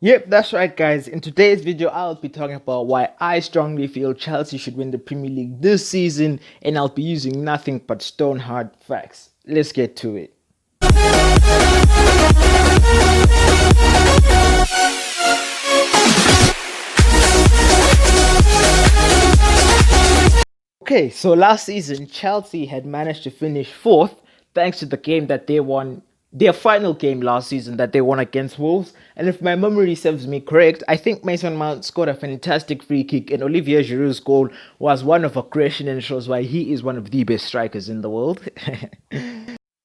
Yep, that's right, guys. In today's video, I'll be talking about why I strongly feel Chelsea should win the Premier League this season, and I'll be using nothing but stone hard facts. Let's get to it. Okay, so last season, Chelsea had managed to finish fourth thanks to the game that they won, their final game last season that they won against Wolves. And if my memory serves me correct, I think Mason Mount scored a fantastic free kick, and Olivier Giroud's goal was one of aggression and shows why he is one of the best strikers in the world.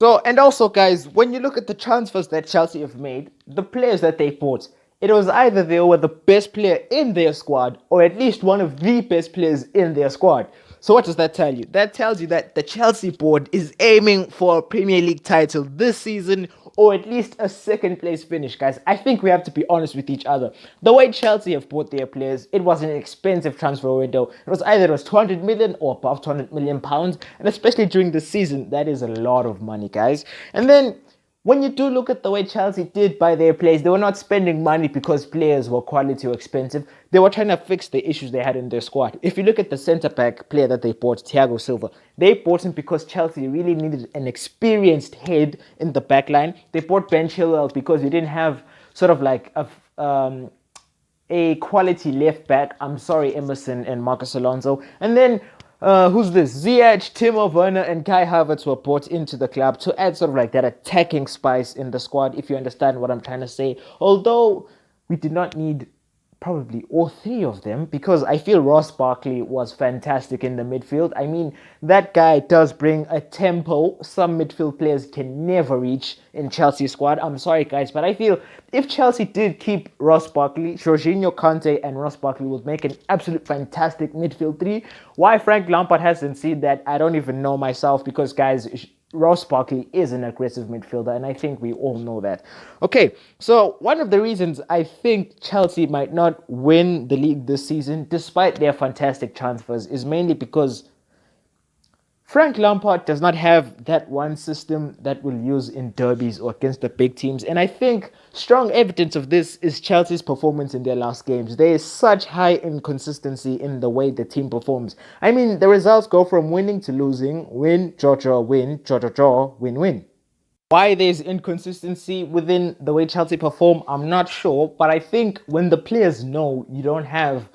So, and also, guys, when you look at the transfers that Chelsea have made, the players that they bought, it was either they were the best player in their squad or at least one of the best players in their squad. So what does that tell you? That tells you that the Chelsea board is aiming for a Premier League title this season, or at least a second place finish, guys. I think we have to be honest with each other. The way Chelsea have bought their players, it was an expensive transfer window. It was either 200 million or above 200 million pounds, and especially during the season, that is a lot of money, guys. And then when you do look at the way Chelsea did buy their players, they were not spending money because players were quality or expensive. They were trying to fix the issues they had in their squad. If you look at the centre-back player that they bought, Thiago Silva, they bought him because Chelsea really needed an experienced head in the back line. They bought Ben Chilwell because you didn't have sort of like a quality left back. I'm sorry, Emerson and Marcus Alonso. And then who's this? Ziyech, Timo Werner, and Kai Havertz were brought into the club to add sort of like that attacking spice in the squad, if you understand what I'm trying to say. Although we did not need probably all three of them, because I feel Ross Barkley was fantastic in the midfield. I mean, that guy does bring a tempo some midfield players can never reach in Chelsea's squad. I'm sorry, guys, but I feel if Chelsea did keep Ross Barkley, Jorginho, Conte, and Ross Barkley would make an absolute fantastic midfield three. Why Frank Lampard hasn't seen that, I don't even know myself, because, guys, Ross Barkley is an aggressive midfielder, and I think we all know that. Okay, so one of the reasons I think Chelsea might not win the league this season, despite their fantastic transfers, is mainly because Frank Lampard does not have that one system that we'll use in derbies or against the big teams. And I think strong evidence of this is Chelsea's performance in their last games. There is such high inconsistency in the way the team performs. I mean, the results go from winning to losing, win, draw, win, draw, win, win. Why there's inconsistency within the way Chelsea perform, I'm not sure. But I think when the players know you don't have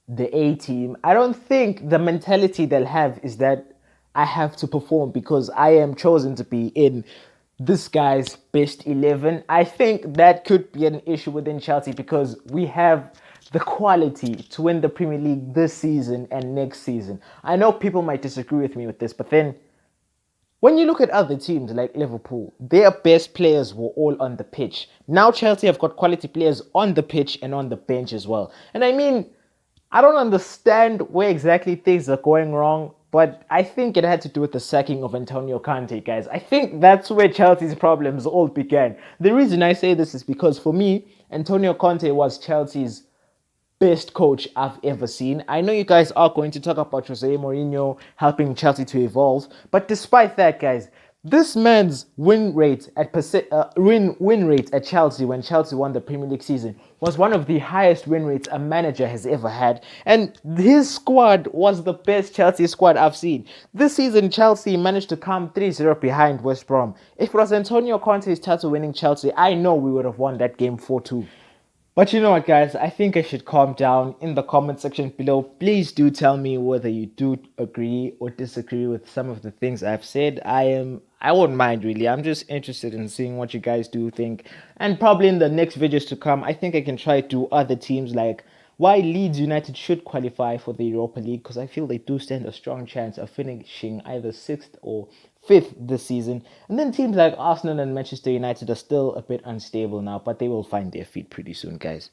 the A team, I don't think the mentality they'll have is that I have to perform because I am chosen to be in this guy's best 11. I think that could be an issue within Chelsea because we have the quality to win the Premier League this season and next season. I know people might disagree with me with this, but then when you look at other teams like Liverpool, their best players were all on the pitch. Now Chelsea have got quality players on the pitch and on the bench as well. And I mean, I don't understand where exactly things are going wrong, but I think it had to do with the sacking of Antonio Conte, guys. I think that's where Chelsea's problems all began. The reason I say this is because for me, Antonio Conte was Chelsea's best coach I've ever seen. I know you guys are going to talk about Jose Mourinho helping Chelsea to evolve, but despite that, guys, this man's win rate at Chelsea when Chelsea won the Premier League season was one of the highest win rates a manager has ever had, and his squad was the best Chelsea squad I've seen. This season, Chelsea managed to come 3-0 behind West Brom. If it was Antonio Conte's title winning Chelsea, I know we would have won that game 4-2. But you know what, guys, I think I should calm down. In the comment section below, please do tell me whether you do agree or disagree with some of the things I've said. I won't mind, really. I'm just interested in seeing what you guys do think. And probably in the next videos to come, I think I can try to other teams, like why Leeds United should qualify for the Europa League, because I feel they do stand a strong chance of finishing either 6th or 5th this season. And then teams like Arsenal and Manchester United are still a bit unstable now, but they will find their feet pretty soon, guys.